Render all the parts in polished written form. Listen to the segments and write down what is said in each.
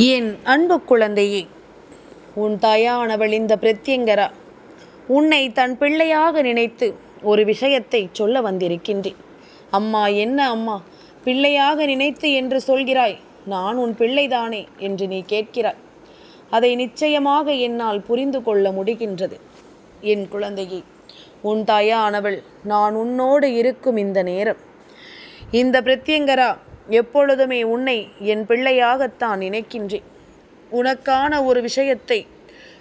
என் அன்பு குழந்தையே, உன் தாயானவள் இந்த பிரத்யங்கரா உன்னை தன் பிள்ளையாக நினைத்து ஒரு விஷயத்தை சொல்ல வந்திருக்கின்றேன். அம்மா, என்ன அம்மா, பிள்ளையாக நினைத்து என்று சொல்கிறாய்? நான் உன் பிள்ளைதானே என்று நீ கேட்கிறாய். அதை நிச்சயமாக என்னால் புரிந்து கொள்ள முடிகின்றது. என் குழந்தையே, உன் தாயானவள் நான் உன்னோடு இருக்கும் இந்த நேரம், இந்த பிரத்யங்கரா எப்பொழுதுமே உன்னை என் பிள்ளையாகத்தான் நினைக்கின்றேன். உனக்கான ஒரு விஷயத்தை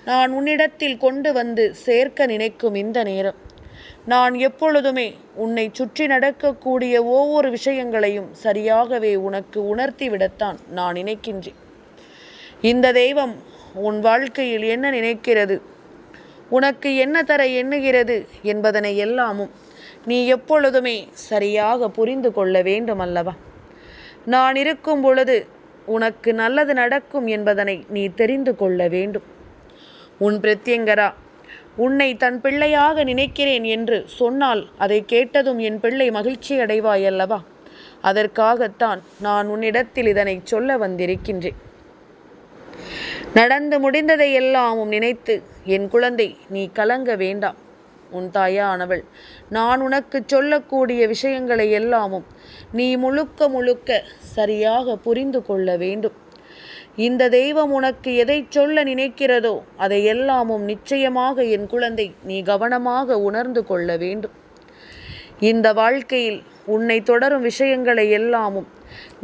நான் உன்னிடத்தில் கொண்டு வந்து சேர்க்க நினைக்கும் இந்த நேரம், நான் எப்பொழுதுமே உன்னை சுற்றி நடக்கக்கூடிய ஒவ்வொரு விஷயங்களையும் சரியாகவே உனக்கு உணர்த்திவிடத்தான் நான் நினைக்கின்றேன். இந்த தெய்வம் உன் வாழ்க்கையில் என்ன நினைக்கிறது, உனக்கு என்ன தர எண்ணுகிறது என்பதனை எல்லாமும் நீ எப்பொழுதுமே சரியாக புரிந்து கொள்ள வேண்டும் அல்லவா? நான் இருக்கும் பொழுது உனக்கு நல்லது நடக்கும் என்பதனை நீ தெரிந்து கொள்ள வேண்டும். உன் பிரத்யங்கரா உன்னை தன் பிள்ளையாக நினைக்கிறேன் என்று சொன்னால் அதை கேட்டதும் என் பிள்ளை மகிழ்ச்சி அடைவாய் அல்லவா? அதற்காகத்தான் நான் உன்னிடத்தில் இதனை சொல்ல வந்திருக்கின்றேன். நடந்து முடிந்ததை எல்லாமும் நினைத்து என் குழந்தை நீ கலங்க வேண்டாம். உன் தாயானவள் நான் உனக்கு சொல்லக்கூடிய விஷயங்களை எல்லாமும் நீ முழுக்க சரியாக புரிந்து கொள்ள வேண்டும். இந்த தெய்வம் உனக்கு எதை சொல்ல நினைக்கிறதோ அதை எல்லாமும் நிச்சயமாக என் குழந்தை நீ கவனமாக உணர்ந்து கொள்ள வேண்டும். இந்த வாழ்க்கையில் உன்னை தொடரும் விஷயங்களை எல்லாமும்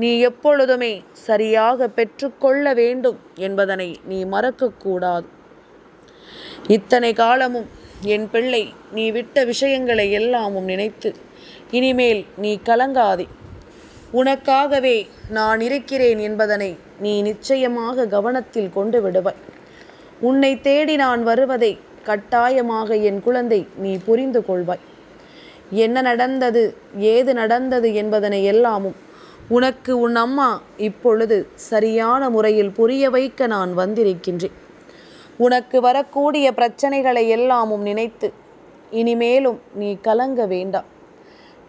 நீ எப்பொழுதுமே சரியாக பெற்றுக்கொள்ள வேண்டும் என்பதனை நீ மறக்கக்கூடாது. இத்தனை காலமும் என் பிள்ளை நீ விட்ட விஷயங்களை எல்லாமும் நினைத்து இனிமேல் நீ கலங்காதே. உனக்காகவே நான் இருக்கிறேன் என்பதனை நீ நிச்சயமாக கவனத்தில் கொண்டு விடுவாய். உன்னை தேடி நான் வருவதை கட்டாயமாக என் குழந்தை நீ புரிந்து கொள்வாய். என்ன நடந்தது, ஏது நடந்தது என்பதனை எல்லாமும் உனக்கு உன் அம்மா இப்பொழுது சரியான முறையில் புரிய வைக்க நான் வந்திருக்கின்றேன். உனக்கு வரக்கூடிய பிரச்சனைகளை எல்லாமும் நினைத்து இனிமேலும் நீ கலங்க வேண்டாம்.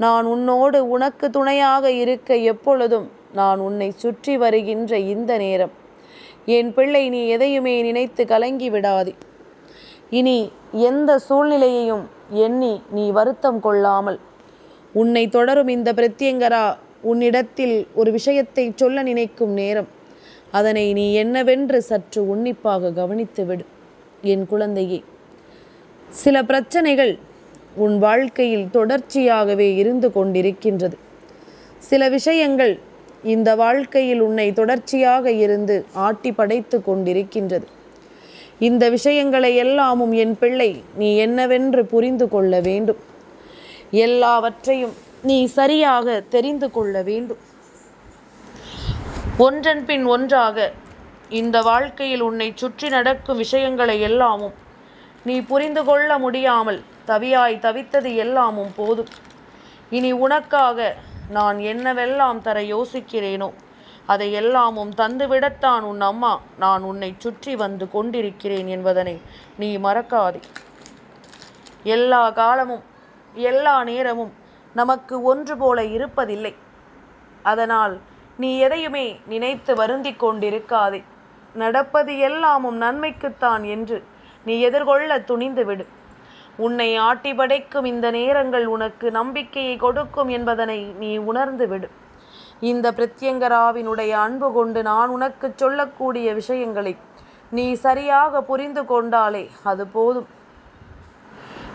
நான் உன்னோடு உனக்கு துணையாக இருக்க எப்பொழுதும் நான் உன்னை சுற்றி வருகின்ற இந்த நேரம், என் பிள்ளை நீ எதையுமே நினைத்து கலங்கி விடாதே. இனி எந்த சூழ்நிலையையும் எண்ணி நீ வருத்தம் கொள்ளாமல் உன்னை தொடரும் இந்த பிரத்யங்கரா உன்னிடத்தில் ஒரு விஷயத்தை சொல்ல நினைக்கும் நேரம், அதனை நீ என்னவென்று சற்று உன்னிப்பாக கவனித்துவிடு. என் குழந்தையே, சில பிரச்சனைகள் உன் வாழ்க்கையில் தொடர்ச்சியாகவே இருந்து கொண்டிருக்கின்றது. சில விஷயங்கள் இந்த வாழ்க்கையில் உன்னை தொடர்ச்சியாக இருந்து ஆட்டி படைத்து கொண்டிருக்கின்றது. இந்த விஷயங்களை எல்லாமும் என் பிள்ளை நீ என்னவென்று புரிந்து கொள்ள வேண்டும். எல்லாவற்றையும் நீ சரியாக தெரிந்து கொள்ள வேண்டும். ஒன்றன் பின் ஒன்றாக இந்த வாழ்க்கையில் உன்னை சுற்றி நடக்கும் விஷயங்களை எல்லாமும் நீ புரிந்து கொள்ள முடியாமல் தவித்தது எல்லாமும் போதும். இனி உனக்காக நான் என்னவெல்லாம் தர யோசிக்கிறேனோ அதை எல்லாமும் தந்துவிடத்தான் உன் அம்மா நான் உன்னை சுற்றி வந்து கொண்டிருக்கிறேன் என்பதனை நீ மறக்காதே. எல்லா காலமும் எல்லா நேரமும் நமக்கு ஒன்று போல இருப்பதில்லை. அதனால் நீ எதையுமே நினைத்து வருந்தி கொண்டிருக்காதே. நடப்பது எல்லாமும் நன்மைக்குத்தான் என்று நீ எதிர்கொள்ள துணிந்து விடு. உன்னை ஆட்டி படைக்கும் இந்த நேரங்கள் உனக்கு நம்பிக்கையை கொடுக்கும் என்பதனை நீ உணர்ந்து விடு. இந்த பிரத்யங்கராவினுடைய அன்பு கொண்டு நான் உனக்கு சொல்லக்கூடிய விஷயங்களை நீ சரியாக புரிந்து கொண்டாலே அது போதும்.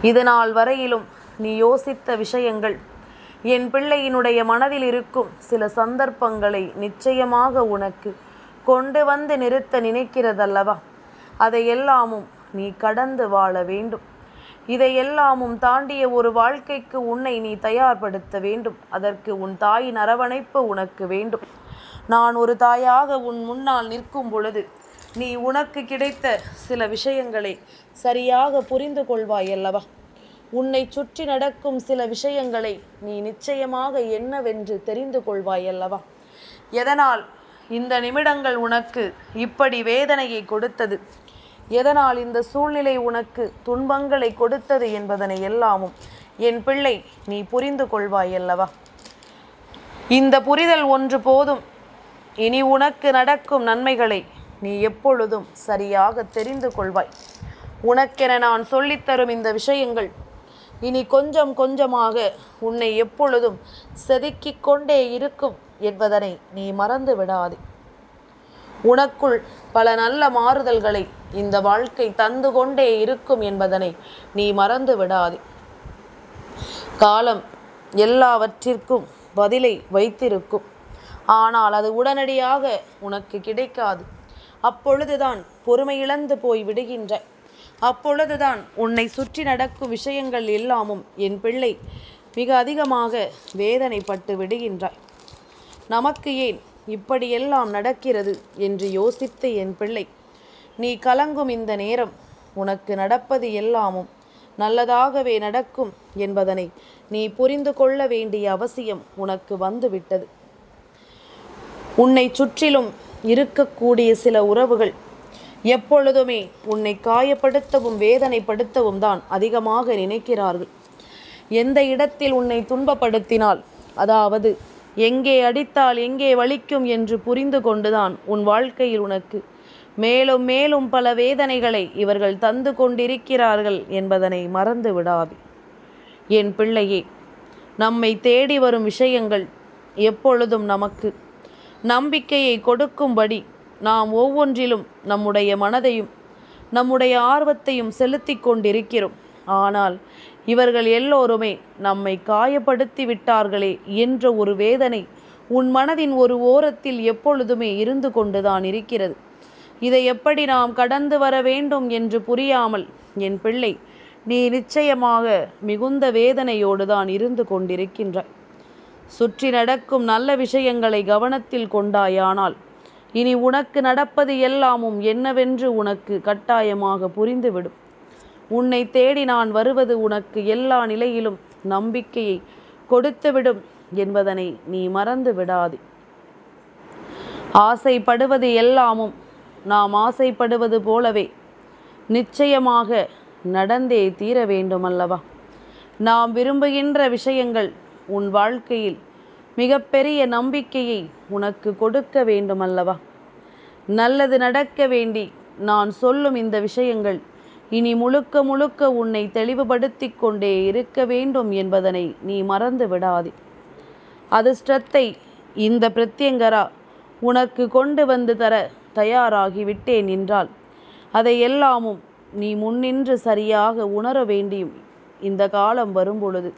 இதனால் வரையிலும் நீ யோசித்த விஷயங்கள் என் பிள்ளையினுடைய மனதில் இருக்கும் சில சந்தர்ப்பங்களை நிச்சயமாக உனக்கு கொண்டு வந்து நிறுத்த நினைக்கிறதல்லவா? அதை எல்லாமும் நீ கடந்து வாழ வேண்டும். இதையெல்லாமும் தாண்டிய ஒரு வாழ்க்கைக்கு உன்னை நீ தயார்படுத்த வேண்டும். அதற்கு உன் தாயின் அரவணைப்பு உனக்கு வேண்டும். நான் ஒரு தாயாக உன் முன்னால் நிற்கும் பொழுது நீ உனக்கு கிடைத்த சில விஷயங்களை சரியாக புரிந்து கொள்வாய் அல்லவா? உன்னை சுற்றி நடக்கும் சில விஷயங்களை நீ நிச்சயமாக என்னவென்று தெரிந்து கொள்வாய் அல்லவா? எதனால் இந்த நிமிடங்கள் உனக்கு இப்படி வேதனையை கொடுத்தது, எதனால் இந்த சூழ்நிலை உனக்கு துன்பங்களை கொடுத்தது என்பதனை எல்லாமும் என் பிள்ளை நீ புரிந்து கொள்வாய் அல்லவா? இந்த புரிதல் ஒன்று போதும். இனி உனக்கு நடக்கும் நன்மைகளை நீ எப்பொழுதும் சரியாக தெரிந்து கொள்வாய். உனக்கென நான் சொல்லித்தரும் இந்த விஷயங்கள் இனி கொஞ்சம் கொஞ்சமாக உன்னை எப்பொழுதும் செதுக்கிக் கொண்டே இருக்கும் என்பதனை நீ மறந்து விடாதே. உனக்குள் பல நல்ல மாறுதல்களை இந்த வாழ்க்கை தந்து கொண்டே இருக்கும் என்பதனை நீ மறந்து விடாதே. காலம் எல்லாவற்றிற்கும் பதிலை வைத்திருக்கும். ஆனால் அது உடனடியாக உனக்கு கிடைக்காது. அப்பொழுதுதான் பொறுமையிழந்து போய் விடுகின்ற. அப்பொழுதுதான் உன்னை சுற்றி நடக்கும் விஷயங்கள் எல்லாமும் என் பிள்ளை மிக அதிகமாக வேதனைப்பட்டு விடுகின்றாய். நமக்கு ஏன் இப்படியெல்லாம் நடக்கிறது என்று யோசித்து என் பிள்ளை நீ கலங்கும் இந்த நேரம் உனக்கு நடப்பது எல்லாமும் நல்லதாகவே நடக்கும் என்பதனை நீ புரிந்து கொள்ள வேண்டிய அவசியம் உனக்கு வந்துவிட்டது. உன்னை சுற்றிலும் இருக்கக்கூடிய சில உறவுகள் எப்பொழுதுமே உன்னை காயப்படுத்தவும் வேதனைப்படுத்தவும் தான் அதிகமாக நினைக்கிறார்கள். எந்த இடத்தில் உன்னை துன்பப்படுத்தினால், அதாவது எங்கே அடித்தால் எங்கே வலிக்கும் என்று புரிந்து கொண்டுதான் உன் வாழ்க்கையில் உனக்கு மேலும் மேலும் பல வேதனைகளை இவர்கள் தந்து கொண்டிருக்கிறார்கள் என்பதனை மறந்து விடாதே. என் பிள்ளையே, நம்மை தேடி வரும் விஷயங்கள் எப்பொழுதும் நமக்கு நம்பிக்கையை கொடுக்கும்படி நாம் ஒவ்வொன்றிலும் நம்முடைய மனதையும் நம்முடைய ஆர்வத்தையும் செலுத்தி கொண்டிருக்கிறோம். ஆனால் இவர்கள் எல்லோருமே நம்மை காயப்படுத்தி விட்டார்களே என்ற ஒரு வேதனை உன் மனதின் ஒரு ஓரத்தில் எப்பொழுதுமே இருந்து கொண்டுதான் இருக்கிறது. இதை எப்படி நாம் கடந்து வர வேண்டும் என்று புரியாமல் என் பிள்ளை நீ நிச்சயமாக மிகுந்த வேதனையோடு தான் இருந்து கொண்டிருக்கின்றாய். சுற்றி நடக்கும் நல்ல விஷயங்களை கவனத்தில் கொண்டாயானால் இனி உனக்கு நடப்பது எல்லாமும் என்னவென்று உனக்கு கட்டாயமாக புரிந்துவிடும். உன்னை தேடி நான் வருவது உனக்கு எல்லா நிலையிலும் நம்பிக்கையை கொடுத்துவிடும் என்பதனை நீ மறந்து விடாதே. ஆசைப்படுவது எல்லாமும் நாம் ஆசைப்படுவது போலவே நிச்சயமாக நடந்தே தீர வேண்டும் அல்லவா? நாம் விரும்புகின்ற விஷயங்கள் உன் வாழ்க்கையில் மிகப்பெரிய நம்பிக்கையை உனக்கு கொடுக்க வேண்டும் அல்லவா? நல்லது நடக்க வேண்டி நான் சொல்லும் இந்த விஷயங்கள் இனி முழுக்க முழுக்க உன்னை தெளிவுபடுத்தி கொண்டே இருக்க வேண்டும் என்பதனை நீ மறந்து விடாதே. அதிர்ஷ்டத்தை இந்த பிரத்யங்கரா உனக்கு கொண்டு வந்து தர தயாராகிவிட்டேன் என்றால் அதை எல்லாமும் நீ முன்னின்று சரியாக உணர வேண்டியும் இந்த காலம் வரும்பொழுது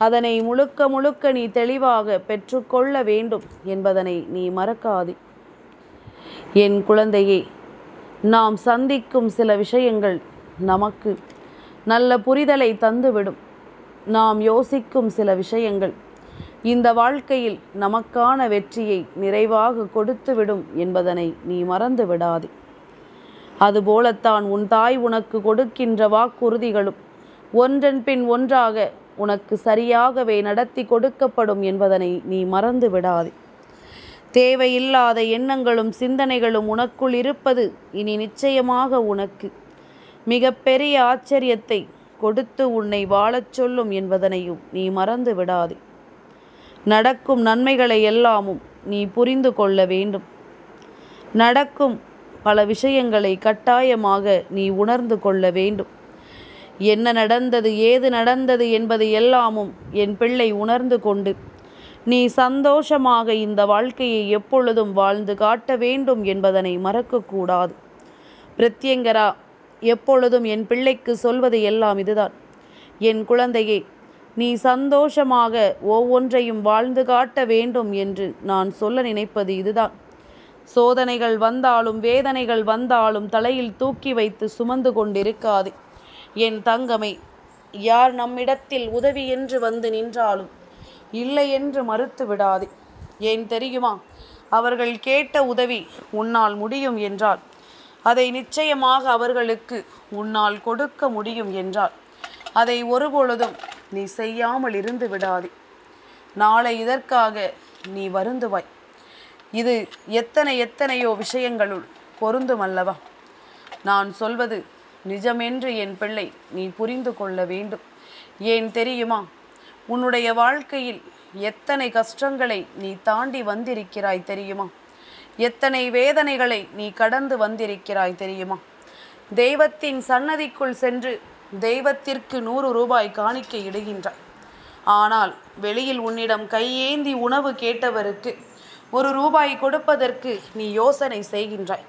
அதனை முழுக்க முழுக்க நீ தெளிவாக பெற்றுக்கொள்ள வேண்டும் என்பதனை நீ மறக்காதே. என் குழந்தையே, நாம் சந்திக்கும் சில விஷயங்கள் நமக்கு நல்ல புரிதலை தந்துவிடும். நாம் யோசிக்கும் சில விஷயங்கள் இந்த வாழ்க்கையில் நமக்கான வெற்றியை நிறைவாக கொடுத்துவிடும் என்பதனை நீ மறந்து விடாதே. அதுபோலத்தான் உன் தாய் உனக்கு கொடுக்கின்ற வாக்குறுதிகளும் ஒன்றன் பின் ஒன்றாக உனக்கு சரியாகவே நடத்தி கொடுக்கப்படும் என்பதனை நீ மறந்து விடாதே. தேவையில்லாத எண்ணங்களும் சிந்தனைகளும் உனக்குள் இருப்பது இனி நிச்சயமாக உனக்கு மிகப்பெரிய ஆச்சரியத்தை கொடுத்து உன்னை வாழச் சொல்லும் என்பதனையும் நீ மறந்து விடாதே. நடக்கும் நன்மைகளை எல்லாமும் நீ புரிந்து கொள்ள வேண்டும். நடக்கும் பல விஷயங்களை கட்டாயமாக நீ உணர்ந்து கொள்ள வேண்டும். என்ன நடந்தது, ஏது நடந்தது என்பது எல்லாமும் என் பிள்ளை உணர்ந்து கொண்டு நீ சந்தோஷமாக இந்த வாழ்க்கையை எப்பொழுதும் வாழ்ந்து காட்ட வேண்டும் என்பதனை மறக்கக்கூடாது. பிரத்யங்கரா எப்பொழுதும் என் பிள்ளைக்கு சொல்வது எல்லாம் இதுதான். என் குழந்தையே, நீ சந்தோஷமாக ஒவ்வொன்றையும் வாழ்ந்து காட்ட வேண்டும் என்று நான் சொல்ல நினைப்பது இதுதான். சோதனைகள் வந்தாலும் வேதனைகள் வந்தாலும் தலையில் தூக்கி வைத்து சுமந்து கொண்டிருக்காது. என் தங்கமே, யார் நம்மிடத்தில் உதவி என்று வந்து நின்றாலும் இல்லை என்று மறுத்து விடாதே. ஏன் தெரியுமா? அவர்கள் கேட்ட உதவி உன்னால் முடியும் என்றால் அதை நிச்சயமாக அவர்களுக்கு உன்னால் கொடுக்க முடியும் என்றால் அதை ஒருபொழுதும் நீ செய்யாமல் இருந்து விடாதே. நாளை இதற்காக நீ வருந்துவாய். இது எத்தனையோ விஷயங்களுள் பொருந்தும் அல்லவா? நான் சொல்வது நிஜமென்று என் பிள்ளை நீ புரிந்து கொள்ள வேண்டும். ஏன் தெரியுமா? உன்னுடைய வாழ்க்கையில் எத்தனை கஷ்டங்களை நீ தாண்டி வந்திருக்கிறாய் தெரியுமா? எத்தனை வேதனைகளை நீ கடந்து வந்திருக்கிறாய் தெரியுமா? தெய்வத்தின் சன்னதிக்குள் சென்று தெய்வத்திற்கு 100 ரூபாய் காணிக்கை இடுகின்றாய். ஆனால் வெளியில் உன்னிடம் கையேந்தி உணவு கேட்டவருக்கு 1 ரூபாய் கொடுப்பதற்கு நீ யோசனை செய்கின்றாய்.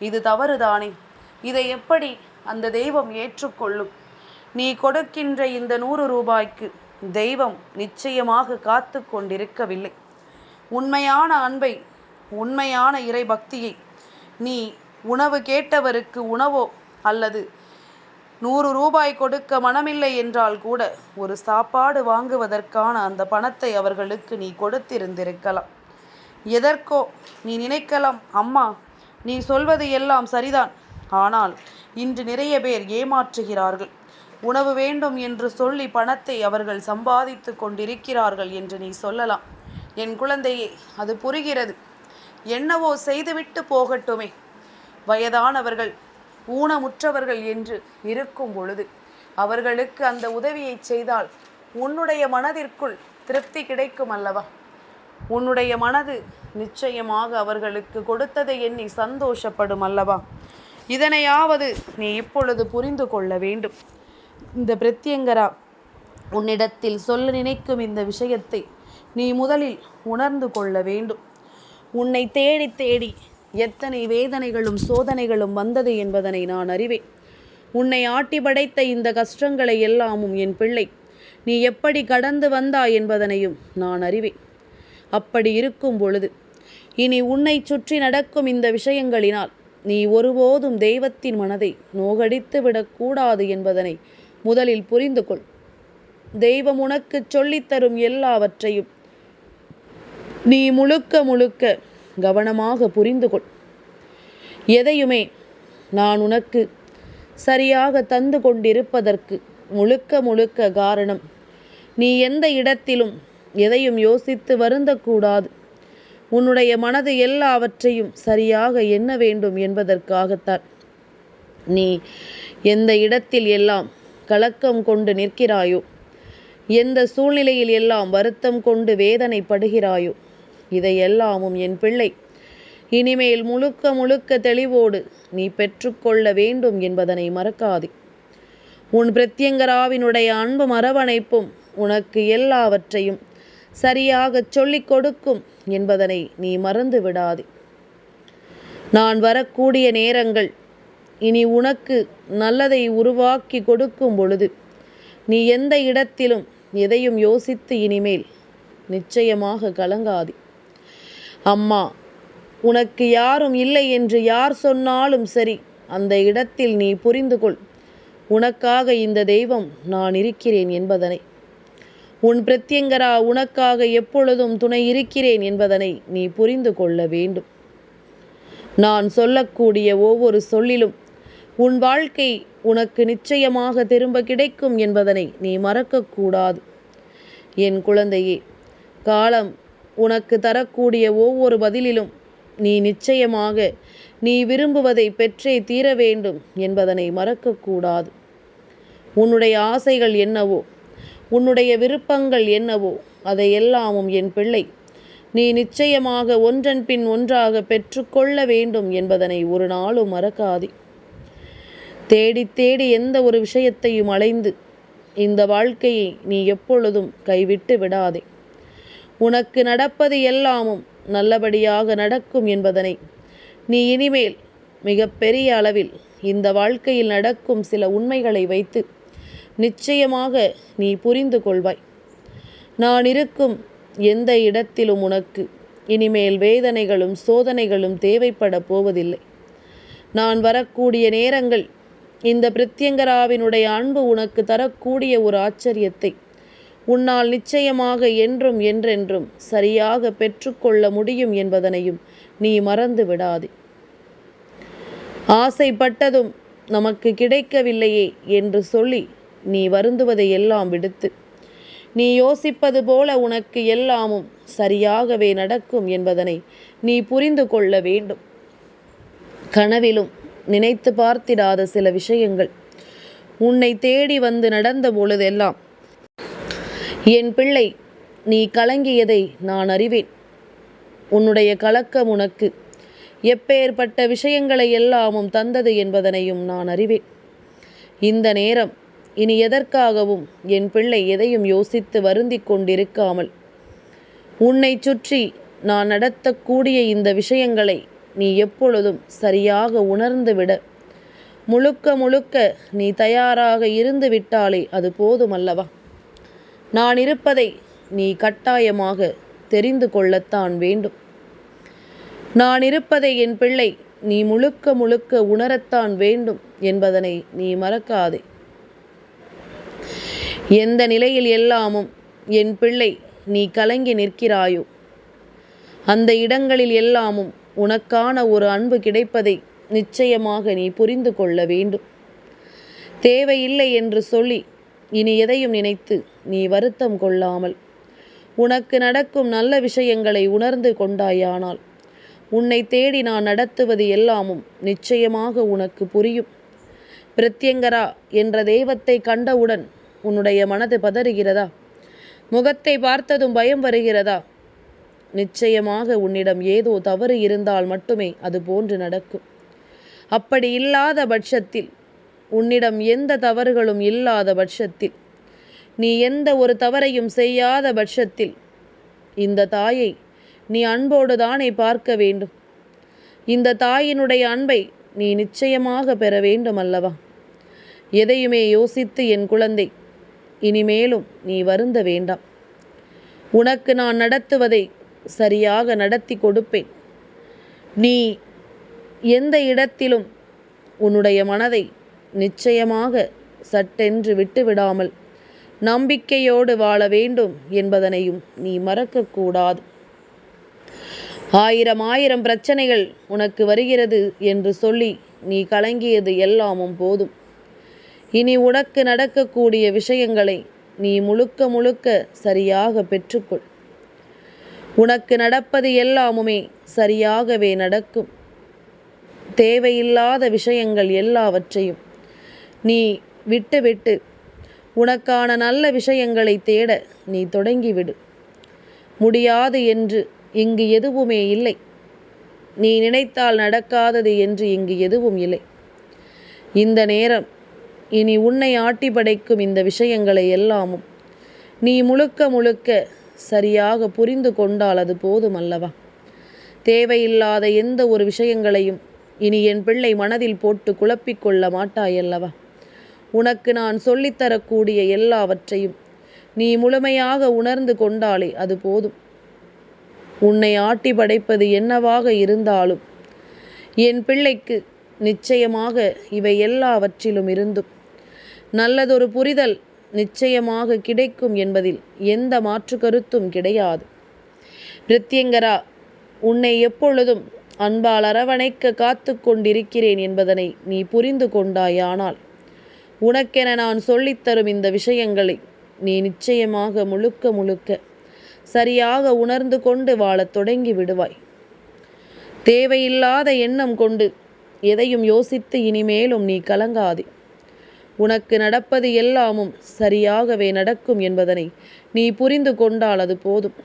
இது தவறுதானே? இதை எப்படி அந்த தெய்வம் ஏற்றுக்கொள்ளும்? நீ கொடுக்கின்ற இந்த 100 ரூபாய்க்கு தெய்வம் நிச்சயமாக காத்து கொண்டிருக்கவில்லை. உண்மையான அன்பை, உண்மையான இறை பக்தியை நீ உணவு கேட்டவருக்கு உணவோ அல்லது 100 ரூபாய் கொடுக்க மனமில்லை என்றால் கூட ஒரு சாப்பாடு வாங்குவதற்கான அந்த பணத்தை அவர்களுக்கு நீ கொடுத்திருந்திருக்கலாம். எதற்கோ நீ நினைக்கலாம், அம்மா நீ சொல்வது எல்லாம் சரிதான், ஆனால் இன்று நிறைய பேர் ஏமாற்றுகிறார்கள், உணவு வேண்டும் என்று சொல்லி பணத்தை அவர்கள் சம்பாதித்து கொண்டிருக்கிறார்கள் என்று நீ சொல்லலாம். என் குழந்தையே, அது புரிகிறது. என்னவோ செய்துவிட்டு போகட்டுமே. வயதானவர்கள், ஊனமுற்றவர்கள் என்று இருக்கும் பொழுது அவர்களுக்கு அந்த உதவியை செய்தால் உன்னுடைய மனதிற்குள் திருப்தி கிடைக்கும் அல்லவா? உன்னுடைய மனது நிச்சயமாக அவர்களுக்கு கொடுத்ததை எண்ணி சந்தோஷப்படும் அல்லவா? இதனையாவது நீ இப்பொழுது புரிந்து கொள்ள வேண்டும். இந்த பிரத்யங்கரா உன்னிடத்தில் சொல்ல நினைக்கும் இந்த விஷயத்தை நீ முதலில் உணர்ந்து கொள்ள வேண்டும். உன்னை தேடி தேடி எத்தனை வேதனைகளும் சோதனைகளும் வந்தது என்பதனை நான் அறிவேன். உன்னை ஆட்டி படைத்த இந்த கஷ்டங்களை எல்லாமும் என் பிள்ளை நீ எப்படி கடந்து வந்தாய் என்பதனையும் நான் அறிவேன். அப்படி இருக்கும் பொழுது இனி உன்னை சுற்றி நடக்கும் இந்த விஷயங்களினால் நீ ஒருபோதும் தெய்வத்தின் மனதை நோகடித்து விடக்கூடாது என்பதனை முதலில் புரிந்து கொள். தெய்வம் உனக்கு சொல்லித்தரும் எல்லாவற்றையும் நீ முழுக்க முழுக்க கவனமாக புரிந்து கொள். எதையுமே நான் உனக்கு சரியாக தந்து கொண்டிருப்பதற்கு முழுக்க முழுக்க காரணம், நீ எந்த இடத்திலும் எதையும் யோசித்து வருந்தக்கூடாது. உன்னுடைய மனது எல்லாவற்றையும் சரியாக எண்ண வேண்டும் என்பதற்காகத்தான். நீ எந்த இடத்தில் எல்லாம் கலக்கம் கொண்டு நிற்கிறாயோ, எந்த சூழ்நிலையில் எல்லாம் வருத்தம் கொண்டு வேதனைப்படுகிறாயோ, இதையெல்லாமும் என் பிள்ளை இனிமேல் முழுக்க முழுக்க தெளிவோடு நீ பெற்றுக்கொள்ள வேண்டும் என்பதனை மறக்காதே. உன் பிரத்யங்கராவினுடைய அன்பும் அரவணைப்பும் உனக்கு எல்லாவற்றையும் சரியாக சொல்லிக் கொடுக்கும் என்பதனை நீ மறந்து விடாதே. நான் வரக்கூடிய நேரங்கள் இனி உனக்கு நல்லதை உருவாக்கி கொடுக்கும் பொழுது நீ எந்த இடத்திலும் எதையும் யோசித்து இனிமேல் நிச்சயமாக கலங்காதே. அம்மா உனக்கு யாரும் இல்லை என்று யார் சொன்னாலும் சரி, அந்த இடத்தில் நீ புரிந்து கொள், உனக்காக இந்த தெய்வம் நான் இருக்கிறேன் என்பதனை. உன் பிரத்யங்கரா உனக்காக எப்பொழுதும் துணை இருக்கிறேன் என்பதனை நீ புரிந்து கொள்ள வேண்டும். நான் சொல்லக்கூடிய ஒவ்வொரு சொல்லிலும் உன் வாழ்க்கை உனக்கு நிச்சயமாக திரும்ப கிடைக்கும் என்பதனை நீ மறக்கக்கூடாது. என் குழந்தையே, காலம் உனக்கு தரக்கூடிய ஒவ்வொரு பதிலிலும் நீ நிச்சயமாக நீ விரும்புவதை பெற்றே தீர வேண்டும் என்பதனை மறக்கக்கூடாது. உன்னுடைய ஆசைகள் என்னவோ, உன்னுடைய விருப்பங்கள் என்னவோ, அதையெல்லாமும் என் பிள்ளை நீ நிச்சயமாக ஒன்றன் பின் ஒன்றாக பெற்றுக்கொள்ள வேண்டும் என்பதனை ஒரு நாளும் மறக்காதே. தேடி தேடி எந்த ஒரு விஷயத்தையும் அலைந்து இந்த வாழ்க்கையை நீ எப்பொழுதும் கைவிட்டு விடாதே. உனக்கு நடப்பது எல்லாமும் நல்லபடியாக நடக்கும் என்பதனை நீ இனிமேல் மிக பெரிய அளவில் இந்த வாழ்க்கையில் நடக்கும் சில உண்மைகளை வைத்து நிச்சயமாக நீ புரிந்து கொள்வாய். நான் இருக்கும் எந்த இடத்திலும் உனக்கு இனிமேல் வேதனைகளும் சோதனைகளும் தேவைப்பட போவதில்லை. நான் வரக்கூடிய நேரங்கள் இந்த பிரத்யங்கராவினுடைய அன்பு உனக்கு தரக்கூடிய ஒரு ஆச்சரியத்தை உன்னால் நிச்சயமாக என்றும் என்றென்றும் சரியாக பெற்றுக்கொள்ள முடியும் என்பதனையும் நீ மறந்து விடாதே. ஆசைப்பட்டதும் நமக்கு கிடைக்கவில்லையே என்று சொல்லி நீ வருந்துவதை எல்லாம் விடுத்து, நீ யோசிப்பது போல உனக்கு எல்லாமும் சரியாகவே நடக்கும் என்பதனை நீ புரிந்து கொள்ள வேண்டும். கனவிலும் நினைத்து பார்த்திடாத சில விஷயங்கள் உன்னை தேடி வந்து நடந்த பொழுதெல்லாம் என் பிள்ளை நீ கலங்கியதை நான் அறிவேன். உன்னுடைய கலக்கம் உனக்கு எப்பேற்பட்ட விஷயங்களை எல்லாமும் தந்தது என்பதனையும் நான் அறிவேன். இந்த நேரம் இனி எதற்காகவும் என் பிள்ளை எதையும் யோசித்து வருந்தி கொண்டிருக்காமல் உன்னை சுற்றி நான் நடத்தக்கூடிய இந்த விஷயங்களை நீ எப்பொழுதும் சரியாக உணர்ந்துவிட முழுக்க முழுக்க நீ தயாராக இருந்து விட்டாலே அது போதுமல்லவா? நான் இருப்பதை நீ கட்டாயமாக தெரிந்து கொள்ளத்தான் வேண்டும். நான் இருப்பதை என் பிள்ளை நீ முழுக்க முழுக்க உணரத்தான் வேண்டும் என்பதனை நீ மறக்காதே. எந்த நிலையில் எல்லாமும் என் பிள்ளை நீ கலங்கி நிற்கிறாயோ அந்த இடங்களில் எல்லாமும் உனக்கான ஒரு அன்பு கிடைப்பதை நிச்சயமாக நீ புரிந்து கொள்ள வேண்டும். தேவையில்லை என்று சொல்லி இனி எதையும் நினைத்து நீ வருத்தம் கொள்ளாமல் உனக்கு நடக்கும் நல்ல விஷயங்களை உணர்ந்து கொண்டாயானால் உன்னை தேடி நான் நடத்துவது எல்லாமும் நிச்சயமாக உனக்கு புரியும். பிரத்யங்கரா என்ற தெய்வத்தை கண்டவுடன் உன்னுடைய மனது பதறுகிறதா? முகத்தை பார்த்ததும் பயம் வருகிறதா? நிச்சயமாக உன்னிடம் ஏதோ தவறு இருந்தால் மட்டுமே அது போன்று நடக்கும். அப்படி இல்லாத பட்சத்தில், உன்னிடம் எந்த தவறுகளும் இல்லாத பட்சத்தில், நீ எந்த ஒரு தவறையும் செய்யாத பட்சத்தில் இந்த தாயை நீ அன்போடு தானே பார்க்க வேண்டும். இந்த தாயினுடைய அன்பை நீ நிச்சயமாக பெற வேண்டும் அல்லவா? எதையுமே யோசித்து என் குழந்தை இனிமேலும் நீ வருந்த வேண்டாம். உனக்கு நான் நடத்துவதை சரியாக நடத்தி கொடுப்பேன். நீ எந்த இடத்திலும் உன்னுடைய மனதை நிச்சயமாக சட்டென்று விட்டுவிடாமல் நம்பிக்கையோடு வாழ வேண்டும் என்பதனையும் நீ மறக்கக்கூடாது. ஆயிரம் பிரச்சனைகள் உனக்கு வருகிறது என்று சொல்லி நீ கலங்கியது எல்லாமும் போதும். இனி உனக்கு நடக்கக்கூடிய விஷயங்களை நீ முழுக்க முழுக்க சரியாக பெற்றுக்கொள். உனக்கு நடப்பது எல்லாமுமே சரியாகவே நடக்கும். தேவையில்லாத விஷயங்கள் எல்லாவற்றையும் நீ விட்டுவிட்டு உனக்கான நல்ல விஷயங்களை தேட நீ தொடங்கிவிடு. முடியாது என்று இங்கு எதுவுமே இல்லை. நீ நினைத்தால் நடக்காதது என்று இங்கு எதுவும் இல்லை. இந்த நேரம் இனி உன்னை ஆட்டி படைக்கும் இந்த விஷயங்களை எல்லாமும் நீ முழுக்க முழுக்க சரியாக புரிந்து கொண்டால் அது போதுமல்லவா? தேவையில்லாத எந்த ஒரு விஷயங்களையும் இனி என் பிள்ளை மனதில் போட்டு குழப்பிக்கொள்ள மாட்டாயல்லவா? உனக்கு நான் சொல்லித்தரக்கூடிய எல்லாவற்றையும் நீ முழுமையாக உணர்ந்து கொண்டாலே அது போதும். உன்னை ஆட்டி படைப்பது என்னவாக இருந்தாலும் என் பிள்ளைக்கு நிச்சயமாக இவை எல்லாவற்றிலும் இருந்தும் நல்லதொரு புரிதல் நிச்சயமாக கிடைக்கும் என்பதில் எந்த மாற்று கருத்தும் கிடையாது. பிரத்யங்கரா, உன்னை எப்பொழுதும் அன்பால் அரவணைக்க காத்து கொண்டிருக்கிறேன் என்பதனை நீ புரிந்து கொண்டாயானால் உனக்கென நான் சொல்லித்தரும் இந்த விஷயங்களை நீ நிச்சயமாக முழுக்க முழுக்க சரியாக உணர்ந்து கொண்டு வாழத் தொடங்கி விடுவாய். தேவையில்லாத எண்ணம் கொண்டு எதையும் யோசித்து இனிமேலும் நீ கலங்காதே. உனக்கு நடப்பது எல்லாமும் சரியாகவே நடக்கும் என்பதனை நீ புரிந்து கொண்டால் அது போதும்.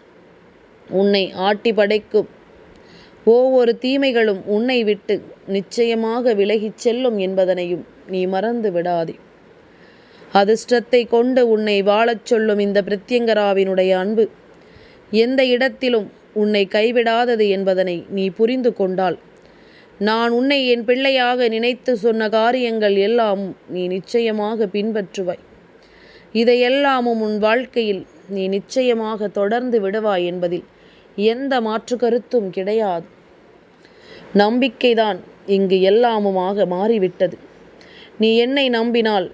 உன்னை ஆட்டி படைக்கும் ஒவ்வொரு தீமைகளும் உன்னை விட்டு நிச்சயமாக விலகிச் செல்லும் என்பதனையும் நீ மறந்து விடாதே. அதிர்ஷ்டத்தை கொண்டு உன்னை வாழச் சொல்லும் இந்த பிரத்யங்கராவினுடைய அன்பு எந்த இடத்திலும் உன்னை கைவிடாதது என்பதனை நீ புரிந்து கொண்டால் நான் உன்னை என் பிள்ளையாக நினைத்து சொன்ன காரியங்கள் எல்லாமும் நீ நிச்சயமாக பின்பற்றுவாய். இதையெல்லாமும் உன் வாழ்க்கையில் நீ நிச்சயமாக தொடர்ந்து விடுவாய் என்பதில் எந்த மாற்று கருத்தும் கிடையாது. நம்பிக்கைதான் இங்கு எல்லாமுமாக மாறிவிட்டது. நீ என்னை நம்பினால்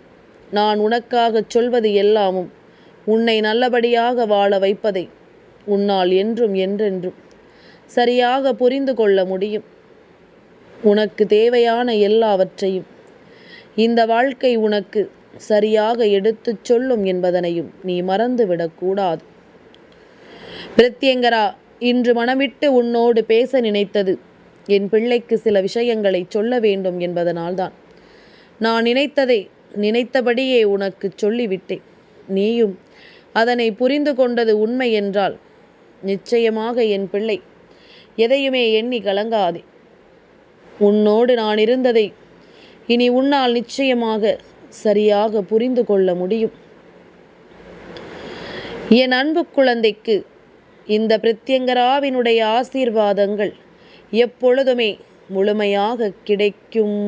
நான் உனக்காகச் சொல்வது எல்லாமும் உன்னை நல்லபடியாக வாழ வைப்பதை உன்னால் என்றும் என்றென்றும் சரியாக புரிந்து கொள்ள முடியும். உனக்கு தேவையான எல்லாவற்றையும் இந்த வாழ்க்கை உனக்கு சரியாக எடுத்துச் சொல்லும் என்பதனையும் நீ மறந்துவிடக்கூடாது. பிரத்யங்கரா, இன்று மனமிட்டு உன்னோடு பேச நினைத்தது என் பிள்ளைக்கு சில விஷயங்களை சொல்ல வேண்டும் என்பதனால்தான். நான் நினைத்ததை நினைத்தபடியே உனக்கு சொல்லிவிட்டேன். நீயும் அதனை புரிந்து கொண்டது உண்மை என்றால் நிச்சயமாக என் பிள்ளை எதையுமே எண்ணி கலங்காதே. உன்னோடு நான் இருந்ததை இனி உன்னால் நிச்சயமாக சரியாக புரிந்து கொள்ள முடியும். என் அன்பு குழந்தைக்கு இந்த பிரத்யங்கராவினுடைய ஆசீர்வாதங்கள் எப்பொழுதுமே முழுமையாக கிடைக்கும்.